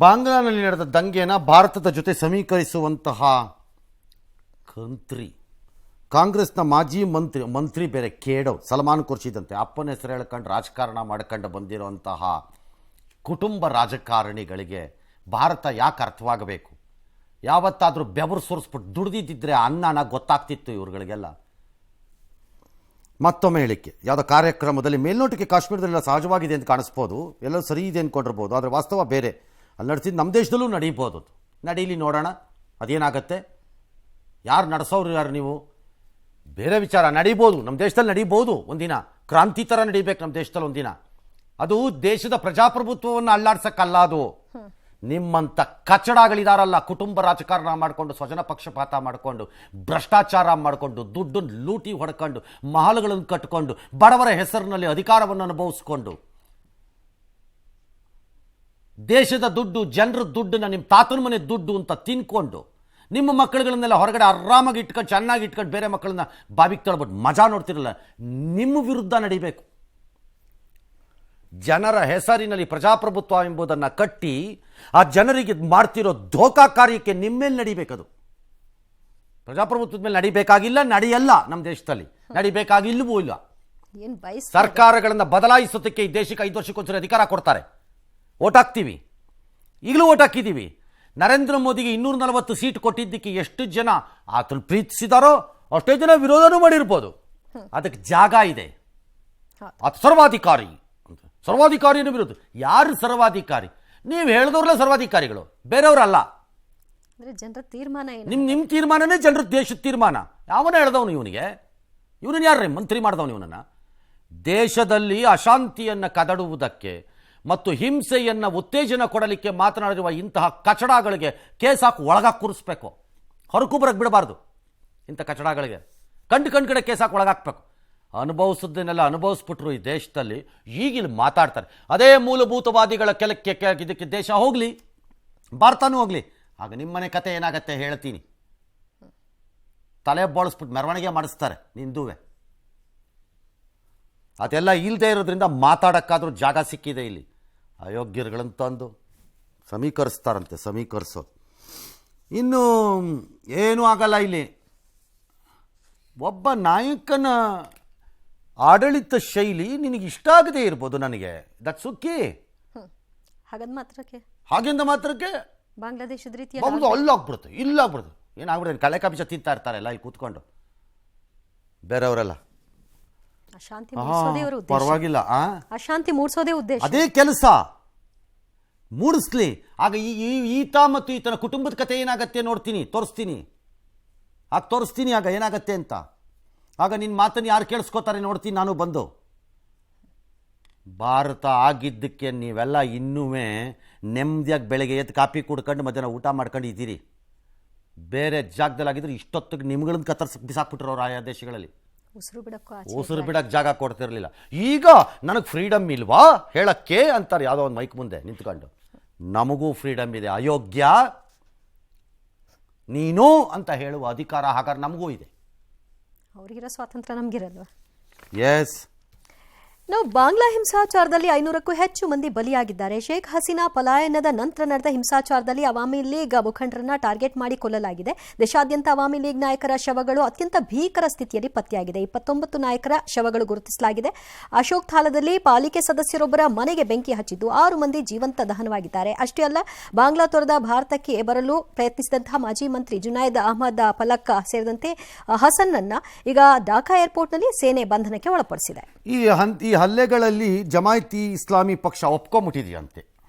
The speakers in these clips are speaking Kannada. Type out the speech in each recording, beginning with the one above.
ಬಾಂಗ್ಲಾನಲ್ಲಿ ನಡೆದ ದಂಗೆನ ಭಾರತದ ಜೊತೆ ಸಮೀಕರಿಸುವಂತಹ ಕಂತ್ರಿ ಕಾಂಗ್ರೆಸ್ನ ಮಾಜಿ ಮಂತ್ರಿ ಬೇರೆ ಕೇಡವ್ ಸಲ್ಮಾನ್ ಖುರ್ಷಿದಂತೆ ಅಪ್ಪನ ಹೆಸರು ಹೇಳ್ಕೊಂಡು ರಾಜಕಾರಣ ಮಾಡ್ಕೊಂಡು ಬಂದಿರುವಂತಹ ಕುಟುಂಬ ರಾಜಕಾರಣಿಗಳಿಗೆ ಭಾರತ ಯಾಕೆ ಅರ್ಥವಾಗಬೇಕು? ಯಾವತ್ತಾದರೂ ಬೆವರು ಸುರಿಸ್ಬಿಟ್ಟು ದುಡ್ದಿದ್ದಿದ್ರೆ ಅನ್ನನ ಗೊತ್ತಾಗ್ತಿತ್ತು ಇವ್ರುಗಳಿಗೆಲ್ಲ. ಮತ್ತೊಮ್ಮೆ ಹೇಳಿಕೆ ಯಾವುದೋ ಕಾರ್ಯಕ್ರಮದಲ್ಲಿ ಮೇಲ್ನೋಟಕ್ಕೆ ಕಾಶ್ಮೀರದಲ್ಲೆಲ್ಲ ಸಹಜವಾಗಿದೆ ಅಂತ ಕಾಣಿಸ್ಬೋದು, ಎಲ್ಲೋ ಸರಿ ಇದೆ ಅಂದ್ಕೊಂಡಿರ್ಬೋದು, ಆದರೆ ವಾಸ್ತವ ಬೇರೆ. ಅಲ್ಲಿ ನಡೆಸಿದ್ದು ನಮ್ಮ ದೇಶದಲ್ಲೂ ನಡೀಬೋದು. ನಡೀಲಿ ನೋಡೋಣ ಅದೇನಾಗತ್ತೆ. ಯಾರು ನಡೆಸೋರು ಯಾರು ನೀವು? ಬೇರೆ ವಿಚಾರ. ನಡೀಬೋದು, ನಮ್ಮ ದೇಶದಲ್ಲಿ ನಡೀಬೋದು. ಒಂದಿನ ಕ್ರಾಂತಿ ಥರ ನಡೀಬೇಕು ನಮ್ಮ ದೇಶದಲ್ಲಿ ಒಂದಿನ. ಅದು ದೇಶದ ಪ್ರಜಾಪ್ರಭುತ್ವವನ್ನು ಅಲ್ಲಾಡ್ಸಕ್ಕಲ್ಲ. ಅದು ನಿಮ್ಮಂಥ ಕಚಡಗಳಿದಾರಲ್ಲ, ಕುಟುಂಬ ರಾಜಕಾರಣ ಮಾಡಿಕೊಂಡು, ಸ್ವಜನ ಪಕ್ಷಪಾತ ಮಾಡಿಕೊಂಡು, ಭ್ರಷ್ಟಾಚಾರ ಮಾಡಿಕೊಂಡು, ದುಡ್ಡನ್ನು ಲೂಟಿ ಹೊಡ್ಕೊಂಡು, ಮಹಲ್ಗಳನ್ನು ಕಟ್ಕೊಂಡು, ಬಡವರ ಹೆಸರಿನಲ್ಲಿ ಅಧಿಕಾರವನ್ನು ಅನುಭವಿಸ್ಕೊಂಡು, ದೇಶದ ದುಡ್ಡು, ಜನರ ದುಡ್ಡನ್ನ ನಿಮ್ಮ ತಾತನ ಮನೆ ದುಡ್ಡು ಅಂತ ತಿನ್ಕೊಂಡು, ನಿಮ್ಮ ಮಕ್ಕಳುಗಳನ್ನೆಲ್ಲ ಹೊರಗಡೆ ಆರಾಮಾಗಿ ಇಟ್ಕೊಂಡು, ಚೆನ್ನಾಗಿ ಇಟ್ಕೊಂಡು, ಬೇರೆ ಮಕ್ಕಳನ್ನ ಬಾವಿಗೆ ತಳ್ಬಿಟ್ಟು ಮಜಾ ನೋಡ್ತಿರಲ್ಲ. ನಿಮ್ಮ ವಿರುದ್ಧ ನಡಿಬೇಕು. ಜನರ ಹೆಸರಿನಲ್ಲಿ ಪ್ರಜಾಪ್ರಭುತ್ವ ಎಂಬುದನ್ನು ಕಟ್ಟಿ ಆ ಜನರಿಗೆ ಮಾಡ್ತಿರೋ ಧೋಕಾ ಕಾರ್ಯಕ್ಕೆ ನಿಮ್ಮೇಲೆ ನಡಿಬೇಕದು. ಪ್ರಜಾಪ್ರಭುತ್ವದ ಮೇಲೆ ನಡಿಬೇಕಾಗಿಲ್ಲ, ನಡೆಯಲ್ಲ. ನಮ್ಮ ದೇಶದಲ್ಲಿ ನಡಿಬೇಕಾಗಿಲ್ಲವೂ ಇಲ್ಲ. ಸರ್ಕಾರಗಳನ್ನು ಬದಲಾಯಿಸೋದಕ್ಕೆ ಈ ದೇಶಕ್ಕೆ 5 ವರ್ಷಕ್ಕೊಂದ್ಸರಿ ಅಧಿಕಾರ ಕೊಡ್ತಾರೆ. ಓಟ್ ಹಾಕ್ತೀವಿ, ಈಗಲೂ ಓಟ್ ಹಾಕಿದ್ದೀವಿ. ನರೇಂದ್ರ ಮೋದಿಗೆ 240 ಸೀಟ್ ಕೊಟ್ಟಿದ್ದಕ್ಕೆ ಎಷ್ಟು ಜನ ಆತನ ಪ್ರೀತಿಸಿದಾರೋ ಅಷ್ಟೇ ಜನ ವಿರೋಧನೂ ಮಾಡಿರ್ಬೋದು. ಅದಕ್ಕೆ ಜಾಗ ಇದೆ. ಅದು ಸರ್ವಾಧಿಕಾರಿ ಅಂತ. ಸರ್ವಾಧಿಕಾರಿಯನ್ನು ವಿರೋಧ. ಯಾರು ಸರ್ವಾಧಿಕಾರಿ? ನೀವು ಹೇಳಿದವ್ರಲ್ಲ ಸರ್ವಾಧಿಕಾರಿಗಳು, ಬೇರೆಯವರಲ್ಲ. ಜನರ ತೀರ್ಮಾನ ನಿಮ್ಮ ತೀರ್ಮಾನನೇ ಜನರ ದೇಶದ ತೀರ್ಮಾನ. ಯಾವನ ಹೇಳ್ದವನು ಇವನಿಗೆ? ಇವನನ್ನು ಯಾರ್ರೀ ಮಂತ್ರಿ ಮಾಡ್ದವನು? ಇವನನ್ನು ದೇಶದಲ್ಲಿ ಅಶಾಂತಿಯನ್ನು ಕದಡುವುದಕ್ಕೆ ಮತ್ತು ಹಿಂಸೆಯನ್ನು ಉತ್ತೇಜನ ಕೊಡಲಿಕ್ಕೆ ಮಾತನಾಡಿರುವ ಇಂತಹ ಕಚಡಗಳಿಗೆ ಕೇಸ್ ಹಾಕಿ ಒಳಗಾಕಿ ಕೂರಿಸ್ಬೇಕು. ಹೊರಕು ಬರಕ್ಕೆ ಬಿಡಬಾರ್ದು. ಇಂಥ ಕಚಡಗಳಿಗೆ ಕಂಡು ಕಡೆ ಕೇಸ್ ಹಾಕಿ ಒಳಗಾಕ್ಬೇಕು. ಅನುಭವಿಸೋದನ್ನೆಲ್ಲ ಅನುಭವಿಸ್ಬಿಟ್ರು ಈ ದೇಶದಲ್ಲಿ. ಈಗಿಲ್ಲಿ ಮಾತಾಡ್ತಾರೆ. ಅದೇ ಮೂಲಭೂತವಾದಿಗಳ ಕೆಲಕ್ಕೆ ಇದಕ್ಕೆ ದೇಶ ಹೋಗಲಿ, ಭಾರತನೂ ಹೋಗಲಿ. ಆಗ ನಿಮ್ಮನೆ ಕತೆ ಏನಾಗತ್ತೆ ಹೇಳ್ತೀನಿ. ತಲೆ ಬೋಳಿಸ್ಬಿಟ್ಟು ಮೆರವಣಿಗೆ ಮಾಡಿಸ್ತಾರೆ ನಿಂದುವೆ. ಅದೆಲ್ಲ ಇಲ್ಲದೆ ಇರೋದ್ರಿಂದ ಮಾತಾಡೋಕ್ಕಾದ್ರೂ ಜಾಗ ಸಿಕ್ಕಿದೆ ಇಲ್ಲಿ. ಅಯೋಗ್ಯರುಗಳಂತಂದು ಸಮೀಕರಿಸ್ತಾರಂತೆ. ಸಮೀಕರಿಸೋದು ಇನ್ನು ಏನೂ ಆಗಲ್ಲ ಇಲ್ಲಿ. ಒಬ್ಬ ನಾಯಕನ ಆಡಳಿತ ಶೈಲಿ ನಿನಗೆ ಇಷ್ಟ ಆಗದೆ ಇರ್ಬೋದು. ನನಗೆ ದಟ್ಸ್ ಓಕೆ. ಹಾಗೆಂದ ಮಾತ್ರಕ್ಕೆ ಬಾಂಗ್ಲಾದೇಶದ ರೀತಿ ಅಲ್ಲಾಗ್ಬಿಡುತ್ತೆ, ಇಲ್ಲಾಗ್ಬಿಡುತ್ತೆ. ಏನಾಗ್ಬಿಡುತ್ತೆ, ಕಳೆ ಬೀಜ ತಿಂತಾ ಇರ್ತಾರೆ ಎಲ್ಲ ಇಲ್ಲಿ ಕೂತ್ಕೊಂಡು ಬೇರೆಯವರೆಲ್ಲ. ಪರವಾಗಿಲ್ಲ, ಅಶಾಂತಿ ಮೂಡಿಸೋದೇ ಉದ್ದೇಶ, ಅದೇ ಕೆಲಸ ಮೂಡಿಸ್ಲಿ. ಆಗ ಈತ ಮತ್ತು ಈತನ ಕುಟುಂಬದ ಕತೆ ಏನಾಗತ್ತೆ ನೋಡ್ತೀನಿ, ತೋರಿಸ್ತೀನಿ. ಆಗ ತೋರಿಸ್ತೀನಿ ಆಗ ಏನಾಗತ್ತೆ ಅಂತ. ಆಗ ನಿನ್ನ ಮಾತನ್ನು ಯಾರು ಕೇಳಿಸ್ಕೋತಾರೆ ನೋಡ್ತೀನಿ ನಾನು ಬಂದು. ಭಾರತ ಆಗಿದ್ದಕ್ಕೆ ನೀವೆಲ್ಲ ಇನ್ನೂ ನೆಮ್ಮದಿಯಾಗಿ ಬೆಳಗ್ಗೆ ಎದ್ದು ಕಾಫಿ ಕುಡ್ಕೊಂಡು ಮಧ್ಯಾಹ್ನ ಊಟ ಮಾಡ್ಕೊಂಡು ಇದ್ದೀರಿ. ಬೇರೆ ಜಾಗದಲ್ಲಿ ಆಗಿದ್ರೆ ಇಷ್ಟೊತ್ತಿಗೆ ನಿಮ್ಗಳನ್ನ ಕತ್ತರಿಸಿ ಬಿಸಾಕ್ಬಿಟ್ರು ಅವ್ರು ಆಯಾ ದೇಶಗಳಲ್ಲಿ. ಉಸಿರು ಬಿಡಕ್ಕೆ ಜಾಗ ಕೊಡ್ತಿರ್ಲಿಲ್ಲ. ಈಗ ನನಗೆ ಫ್ರೀಡಮ್ ಇಲ್ವಾ ಹೇಳಕ್ಕೆ ಅಂತಾರೆ ಯಾವುದೋ ಒಂದು ಮೈಕ್ ಮುಂದೆ ನಿಂತ್ಕೊಂಡು. ನಮಗೂ ಫ್ರೀಡಮ್ ಇದೆ. ಅಯೋಗ್ಯ ನೀನು ಅಂತ ಹೇಳುವ ಅಧಿಕಾರ ಹಾಗಾದ್ರೆ ನಮಗೂ ಇದೆ. ಅವ್ರಿಗಿರೋ ಸ್ವಾತಂತ್ರ್ಯ ನಮಗಿರಲ್ವಾ? ಎಸ್. ನಾವು ಬಾಂಗ್ಲಾ ಹಿಂಸಾಚಾರದಲ್ಲಿ 500ಕ್ಕೂ ಹೆಚ್ಚು ಮಂದಿ ಬಲಿಯಾಗಿದ್ದಾರೆ. ಶೇಖ್ ಹಸೀನಾ ಪಲಾಯನದ ನಂತರ ನಡೆದ ಹಿಂಸಾಚಾರದಲ್ಲಿ ಅವಾಮಿ ಲೀಗ್ ಮುಖಂಡರನ್ನ ಟಾರ್ಗೆಟ್ ಮಾಡಿ ಕೊಲ್ಲಲಾಗಿದೆ. ದೇಶಾದ್ಯಂತ ಅವಾಮಿ ಲೀಗ್ ನಾಯಕರ ಶವಗಳು ಅತ್ಯಂತ ಭೀಕರ ಸ್ಥಿತಿಯಲ್ಲಿ ಪತ್ತೆಯಾಗಿದೆ. 29 ನಾಯಕರ ಶವಗಳು ಗುರುತಿಸಲಾಗಿದೆ. ಅಶೋಕ್ ಥಾಲದಲ್ಲಿ ಪಾಲಿಕೆ ಸದಸ್ಯರೊಬ್ಬರ ಮನೆಗೆ ಬೆಂಕಿ ಹಚ್ಚಿದ್ದು 6 ಮಂದಿ ಜೀವಂತ ದಹನವಾಗಿದ್ದಾರೆ. ಅಷ್ಟೇ ಅಲ್ಲ, ಬಾಂಗ್ಲಾ ತೊರೆದ ಭಾರತಕ್ಕೆ ಬರಲು ಪ್ರಯತ್ನಿಸಿದಂತಹ ಮಾಜಿ ಮಂತ್ರಿ ಜುನೈದ್ ಅಹಮದ್ ಫಲಕ್ ಸೇರಿದಂತೆ ಹಸನ್ನನ್ನ ಈಗ ಢಾಕಾ ಏರ್ಪೋರ್ಟ್ನಲ್ಲಿ ಸೇನೆ ಬಂಧನಕ್ಕೆ ಒಳಪಡಿಸಿದೆ. ಈ ಹಲ್ಲೆಗಳಲ್ಲಿ ಜಮಾಯಿತಿ ಇಸ್ಲಾಮಿ ಪಕ್ಷ ಒಪ್ಕೊಂಡ್ಬಿಟ್ಟಿದೆಯಂತೆ.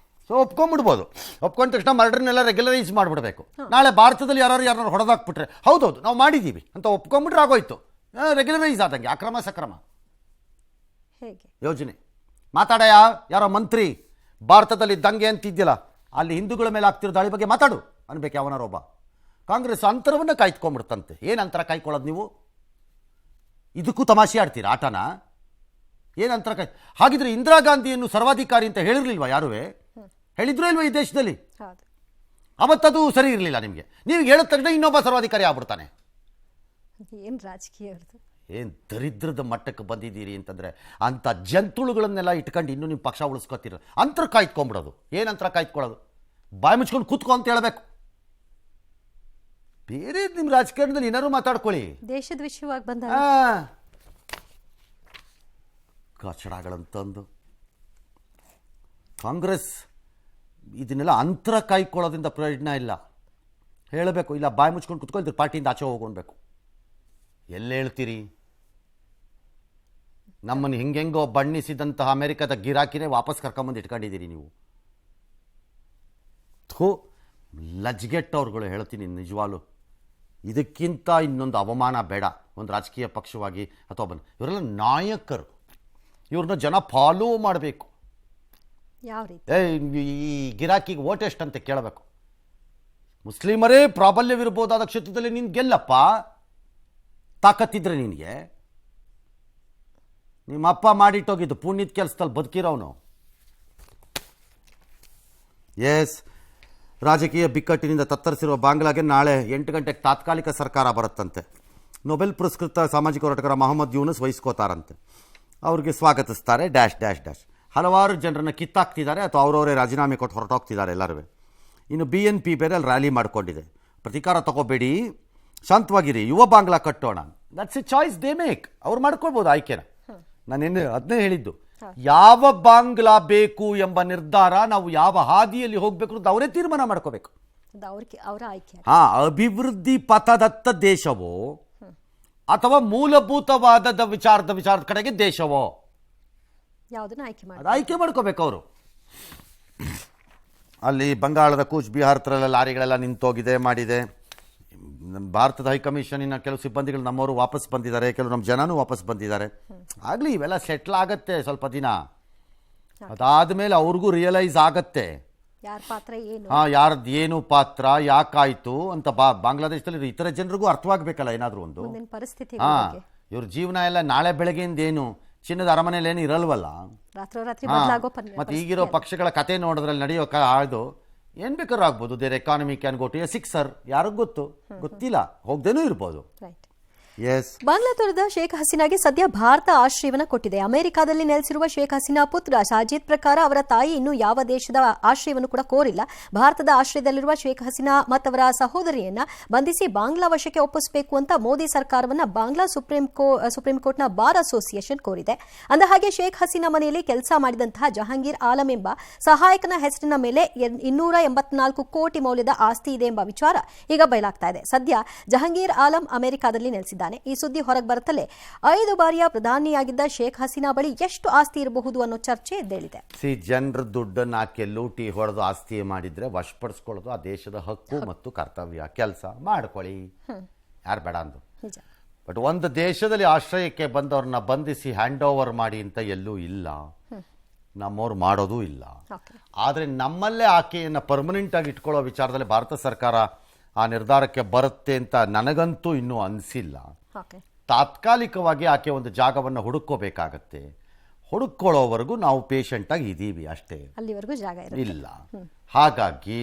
ಸೊ ಒಪ್ಕೊಂಡ್ಬಿಡ್ಬೋದು. ಒಪ್ಕೊಂಡ ತಕ್ಷಣ ಮರ್ಡರ್ನೆಲ್ಲ ರೆಗ್ಯುಲರೈಸ್ ಮಾಡಿಬಿಡ್ಬೇಕು. ನಾಳೆ ಭಾರತದಲ್ಲಿ ಯಾರು ಹೊಡೆದಾಕ್ಬಿಟ್ರೆ ಹೌದೌದು ನಾವು ಮಾಡಿದ್ದೀವಿ ಅಂತ ಒಪ್ಕೊಂಡ್ಬಿಟ್ರೆ ಆಗೋಯ್ತು. ರೆಗ್ಯುಲರೈಸ್ ಆದಂಗೆ. ಅಕ್ರಮ ಸಕ್ರಮ ಯೋಜನೆ ಮಾತಾಡ. ಯಾರೋ ಮಂತ್ರಿ ಭಾರತದಲ್ಲಿ ದಂಗೆ ಅಂತಿದ್ಯಲ್ಲ, ಅಲ್ಲಿ ಹಿಂದೂಗಳ ಮೇಲೆ ಆಗ್ತಿರೋ ದಾಳಿ ಬಗ್ಗೆ ಮಾತಾಡು ಅನ್ಬೇಕು ಯಾವನಾರೊಬ್ಬ. ಕಾಂಗ್ರೆಸ್ ಅಂತರವನ್ನು ಕಾಯ್ದುಕೊಂಡ್ಬಿಡ್ತಂತೆ. ಏನು ಅಂತರ ಕಾಯ್ಕೊಳ್ಳೋದು ನೀವು? ಇದಕ್ಕೂ ತಮಾಷೆ ಆಡ್ತೀರಾ ಆಟನ? ಏನಂತರ ಹಾಗಿದ್ರೆ ಇಂದಿರಾ ಗಾಂಧಿಯನ್ನು ಸರ್ವಾಧಿಕಾರಿ ಅಂತ ಹೇಳಿರ್ಲಿಲ್ವಾ? ಯಾರುವೇ ಹೇಳಿದ್ರು ಇಲ್ವಾ ಈ ದೇಶದಲ್ಲಿ? ಅವತ್ತದು ಸರಿ ಇರಲಿಲ್ಲ ನಿಮಗೆ. ನೀವು ಹೇಳಿದ ತಕ್ಷಣ ಇನ್ನೊಬ್ಬ ಸರ್ವಾಧಿಕಾರಿ ಆಗ್ಬಿಡ್ತಾನೆ. ಏನು ರಾಜಕೀಯ, ಏನು ದರಿದ್ರದ ಮಟ್ಟಕ್ಕೆ ಬಂದಿದ್ದೀರಿ ಅಂತಂದರೆ ಅಂಥ ಜಂತುಳುಗಳನ್ನೆಲ್ಲ ಇಟ್ಕೊಂಡು ಇನ್ನೂ ನಿಮ್ಮ ಪಕ್ಷ ಉಳಿಸ್ಕೊತೀರ. ಅಂತರ ಕಾಯ್ದುಕೊಂಬಿಡೋದು. ಏನಂತರ ಕಾಯ್ದುಕೊಳ್ಳೋದು? ಬಾಯಿ ಮುಚ್ಕೊಂಡು ಕೂತ್ಕೊ ಅಂತ ಹೇಳಬೇಕು. ಬೇರೆ ನಿಮ್ಮ ರಾಜಕಾರಣದಲ್ಲಿ ಏನಾದ್ರು ಮಾತಾಡ್ಕೊಳ್ಳಿ. ದೇಶದ ವಿಷಯವಾಗಿ ಬಂದ ಕಚಡಗಳಂತಂದು ಕಾಂಗ್ರೆಸ್ ಇದನ್ನೆಲ್ಲ ಅಂತರ ಕಾಯ್ಕೊಳ್ಳೋದ್ರಿಂದ ಪ್ರಯೋಜನ ಇಲ್ಲ. ಹೇಳಬೇಕು, ಇಲ್ಲ ಬಾಯಿ ಮುಚ್ಕೊಂಡು ಕುತ್ಕೊಳ್ತೀರಿ, ಪಾರ್ಟಿಯಿಂದ ಆಚೆ ಹೋಗ್ಕೊಳ್ಬೇಕು. ಎಲ್ಲ ಹೇಳ್ತೀರಿ? ನಮ್ಮನ್ನು ಹಿಂಗೆಂಗೋ ಬಣ್ಣಿಸಿದಂತಹ ಅಮೆರಿಕದ ಗಿರಾಕಿನೇ ವಾಪಸ್ ಕರ್ಕೊಂಬಂದು ಇಟ್ಕೊಂಡಿದ್ದೀರಿ ನೀವು. ಲಜ್ಗೆಟ್ಟವ್ರುಗಳು ಹೇಳ್ತೀನಿ ನಿಜವಾಲು. ಇದಕ್ಕಿಂತ ಇನ್ನೊಂದು ಅವಮಾನ ಬೇಡ ಒಂದು ರಾಜಕೀಯ ಪಕ್ಷವಾಗಿ ಅಥವಾ ಇವರೆಲ್ಲ ನಾಯಕರು, ಇವ್ರನ್ನ ಜನ ಫಾಲೋ ಮಾಡಬೇಕು. ಯಾವ ರೀತಿ? ಈ ಗಿರಾಕಿಗೆ ಓಟ್ ಎಷ್ಟಂತ ಕೇಳಬೇಕು. ಮುಸ್ಲಿಮರೇ ಪ್ರಾಬಲ್ಯವಿರ್ಬೋದಾದ ಕ್ಷೇತ್ರದಲ್ಲಿ ನೀನು ಗೆಲ್ಲಪ್ಪ, ತಾಕತ್ತಿದ್ರೆ ನಿನಗೆ. ನಿಮ್ಮ ಅಪ್ಪ ಮಾಡಿಟ್ಟೋಗಿದ್ದು ಪುಣ್ಯದ ಕೆಲಸದಲ್ಲಿ ಬದುಕಿರೋನು. ಎಸ್, ರಾಜಕೀಯ ಬಿಕ್ಕಟ್ಟಿನಿಂದ ತತ್ತರಿಸಿರುವ ಬಾಂಗ್ಲಾಗೆ ನಾಳೆ 8 ಗಂಟೆಗೆ ತಾತ್ಕಾಲಿಕ ಸರ್ಕಾರ ಬರುತ್ತಂತೆ. ನೊಬೆಲ್ ಪುರಸ್ಕೃತ ಸಾಮಾಜಿಕ ಹೋರಾಟಗಾರ ಮೊಹಮ್ಮದ್ ಯೂನುಸ್ ವಹಿಸ್ಕೋತಾರಂತೆ. ಅವ್ರಿಗೆ ಸ್ವಾಗತಿಸ್ತಾರೆ ಡ್ಯಾಶ್ ಡ್ಯಾಶ್ ಡ್ಯಾಶ್. ಹಲವಾರು ಜನರನ್ನು ಕಿತ್ತಾಕ್ತಿದ್ದಾರೆ ಅಥವಾ ಅವರವರೇ ರಾಜೀನಾಮೆ ಕೊಟ್ಟು ಹೊರಟೋಗ್ತಿದ್ದಾರೆ ಎಲ್ಲರೂ. ಇನ್ನು BNP ಬೇರೆ ಅಲ್ಲಿ ರ್ಯಾಲಿ ಮಾಡಿಕೊಂಡಿದೆ. ಪ್ರತೀಕಾರ ತಗೋಬೇಡಿ, ಶಾಂತವಾಗಿರಿ, ಯುವ ಬಾಂಗ್ಲಾ ಕಟ್ಟೋಣ. That's a choice they make. ಅವ್ರು ಮಾಡ್ಕೊಳ್ಬೋದು ಆಯ್ಕೆನ. ನಾನೇನು ಅದನ್ನೇ ಹೇಳಿದ್ದು, ಯಾವ ಬಾಂಗ್ಲಾ ಬೇಕು ಎಂಬ ನಿರ್ಧಾರ, ನಾವು ಯಾವ ಹಾದಿಯಲ್ಲಿ ಹೋಗಬೇಕು ಅಂತ ಅವರೇ ತೀರ್ಮಾನ ಮಾಡ್ಕೋಬೇಕು. ಅವರ ಆಯ್ಕೆ. ಅಭಿವೃದ್ಧಿ ಪಥದತ್ತ ದೇಶವೋ ಅಥವಾ ಮೂಲಭೂತವಾದದ ವಿಚಾರದ ಕಡೆಗೆ ದೇಶವೋ, ಯಾವುದನ್ನ ಆಯ್ಕೆ ಮಾಡ್ಕೋಬೇಕು ಅವರು. ಅಲ್ಲಿ ಬಂಗಾಳದ ಕೂಚ್ ಬಿಹಾರ್ ಹತ್ರ ಲಾರಿಗಳೆಲ್ಲ ನಿಂತೋಗಿದೆ ಮಾಡಿದೆ. ಭಾರತದ ಹೈಕಮಿಷನಿನ ಕೆಲವು ಸಿಬ್ಬಂದಿಗಳು ನಮ್ಮವರು ವಾಪಸ್ ಬಂದಿದ್ದಾರೆ, ಕೆಲವು ನಮ್ಮ ಜನನೂ ವಾಪಸ್ ಬಂದಿದ್ದಾರೆ. ಆಗಲಿ, ಇವೆಲ್ಲ ಸೆಟ್ಲ್ ಆಗತ್ತೆ ಸ್ವಲ್ಪ ದಿನ. ಅದಾದಮೇಲೆ ಅವ್ರಿಗೂ ರಿಯಲೈಸ್ ಆಗತ್ತೆ ಯಾರ ಪಾತ್ರ ಏನು, ಯಾರ್ದು ಏನು ಪಾತ್ರ, ಯಾಕಾಯ್ತು ಅಂತ. ಬಾಂಗ್ಲಾದೇಶದಲ್ಲಿ ಇತರ ಜನರಿಗೂ ಅರ್ಥವಾಗಬೇಕಲ್ಲ ಏನಾದರೂ ಒಂದು ಪರಿಸ್ಥಿತಿ. ಇವ್ರ ಜೀವನ ಎಲ್ಲ ನಾಳೆ ಬೆಳಗ್ಗೆಯಿಂದ ಏನು ಚಿನ್ನದ ಅರಮನೆಯಲ್ಲಿ ಏನು ಇರಲ್ವಲ್ಲ. ಮತ್ತೆ ಈಗಿರೋ ಪಕ್ಷಗಳ ಕತೆ ನೋಡಿದ್ರಲ್ಲಿ ನಡೆಯೋ ಅದು ಏನ್ ಬೇಕಾದ್ರೂ ಆಗ್ಬೋದು. Their economy can go to a sixer, ಯಾರಿಗೂ ಗೊತ್ತಿಲ್ಲ, ಹೋಗ್ದೇನೂ ಇರ್ಬೋದು. ಬಾಂಗ್ಲಾದೇಶದ ಶೇಖ್ ಹಸೀನಾಗೆ ಸದ್ಯ ಭಾರತ ಆಶ್ರಯವನ್ನ ಕೊಟ್ಟಿದೆ. ಅಮೆರಿಕಾದಲ್ಲಿ ನೆಲೆಸಿರುವ ಶೇಖ್ ಹಸೀನಾ ಪುತ್ರ ಸಾಜಿದ್ ಪ್ರಕಾರ ಅವರ ತಾಯಿ ಇನ್ನೂ ಯಾವ ದೇಶದ ಆಶ್ರಯವನ್ನು ಕೂಡ ಕೋರಿಲ್ಲ. ಭಾರತದ ಆಶ್ರಯದಲ್ಲಿರುವ ಶೇಖ್ ಹಸೀನಾ ಮತ್ತವರ ಸಹೋದರಿಯನ್ನ ಬಂಧಿಸಿ ಬಾಂಗ್ಲಾ ವಶಕ್ಕೆ ಒಪ್ಪಿಸಬೇಕು ಅಂತ ಮೋದಿ ಸರ್ಕಾರವನ್ನ ಬಾಂಗ್ಲಾ ಸುಪ್ರೀಂ ಕೋರ್ಟ್ನ ಬಾರ್ ಅಸೋಸಿಯೇಷನ್ ಕೋರಿದೆ. ಅಂದಹಾಗೆ ಶೇಖ್ ಹಸೀನಾ ಮನೆಯಲ್ಲಿ ಕೆಲಸ ಮಾಡಿದಂತಹ ಜಹಾಂಗೀರ್ ಆಲಂ ಎಂಬ ಸಹಾಯಕನ ಹೆಸರಿನ ಮೇಲೆ 284 ಕೋಟಿ ಮೌಲ್ಯದ ಆಸ್ತಿ ಇದೆ ಎಂಬ ವಿಚಾರ ಈಗ ಬಯಲಾಗ್ತಾ ಇದೆ. ಸದ್ಯ ಜಹಾಂಗೀರ್ ಆಲಂ ಅಮೆರಿಕಾದಲ್ಲಿ ನೆಲೆಸಿದ್ದಾರೆ. ಈ ಸುದ್ದಿ ಹೊರಗೆ ಬರುತ್ತಲೇ 5 ಬಾರಿಯ ಪ್ರಧಾನಿಯಾಗಿದ್ದ ಶೇಖ್ ಹಸೀನಾ ಬಳಿ ಎಷ್ಟು ಆಸ್ತಿ ಇರಬಹುದು ಅನ್ನೋ ಚರ್ಚೆ ಎದ್ದೇಳಿದೆ. ಜನರ ದುಡ್ಡನ್ನು ಹಾಕಿ ಲೂಟಿ ಹೊಡೆದು ಆಸ್ತಿ ಮಾಡಿದ್ರೆ ವಶಪಡಿಸ್ಕೊಳ್ಳೋದು ಆ ದೇಶದ ಹಕ್ಕು ಮತ್ತು ಕರ್ತವ್ಯ. ಕೆಲಸ ಮಾಡ್ಕೊಳ್ಳಿ, ಯಾರು ಬೇಡ ಅಂದು. ಬಟ್ ಒಂದು ದೇಶದಲ್ಲಿ ಆಶ್ರಯಕ್ಕೆ ಬಂದವ್ರನ್ನ ಬಂಧಿಸಿ ಹ್ಯಾಂಡ್ ಓವರ್ ಮಾಡಿ ಅಂತ ಎಲ್ಲೂ ಇಲ್ಲ, ನಮ್ಮವ್ರು ಮಾಡೋದೂ ಇಲ್ಲ. ಆದರೆ ನಮ್ಮಲ್ಲೇ ಆಕೆಯನ್ನು ಪರ್ಮನೆಂಟ್ ಆಗಿ ಇಟ್ಕೊಳ್ಳೋ ವಿಚಾರದಲ್ಲಿ ಭಾರತ ಸರ್ಕಾರ ಆ ನಿರ್ಧಾರಕ್ಕೆ ಬರುತ್ತೆ ಅಂತ ನನಗಂತೂ ಇನ್ನೂ ಅನಿಸಿಲ್ಲ. ತಾತ್ಕಾಲಿಕವಾಗಿ ಆಕೆ ಒಂದು ಜಾಗವನ್ನು ಹುಡುಕೋಬೇಕಾಗತ್ತೆ. ಹುಡುಕೊಳ್ಳೋವರೆಗೂ ನಾವು ಪೇಷಂಟ್ ಆಗಿ ಇದ್ದೀವಿ ಅಷ್ಟೇ, ಅಲ್ಲಿವರೆಗೂ ಜಾಗ ಇಲ್ಲ. ಹಾಗಾಗಿ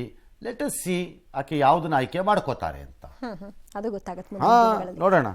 ಲೆಟ್ ಅಸ್ ಸಿ ಆಕೆ ಯಾವುದನ್ನ ಆಯ್ಕೆ ಮಾಡ್ಕೋತಾರೆ ಅಂತ. ಅದು ಗೊತ್ತಾಗುತ್ತೆ, ನೋಡೋಣ.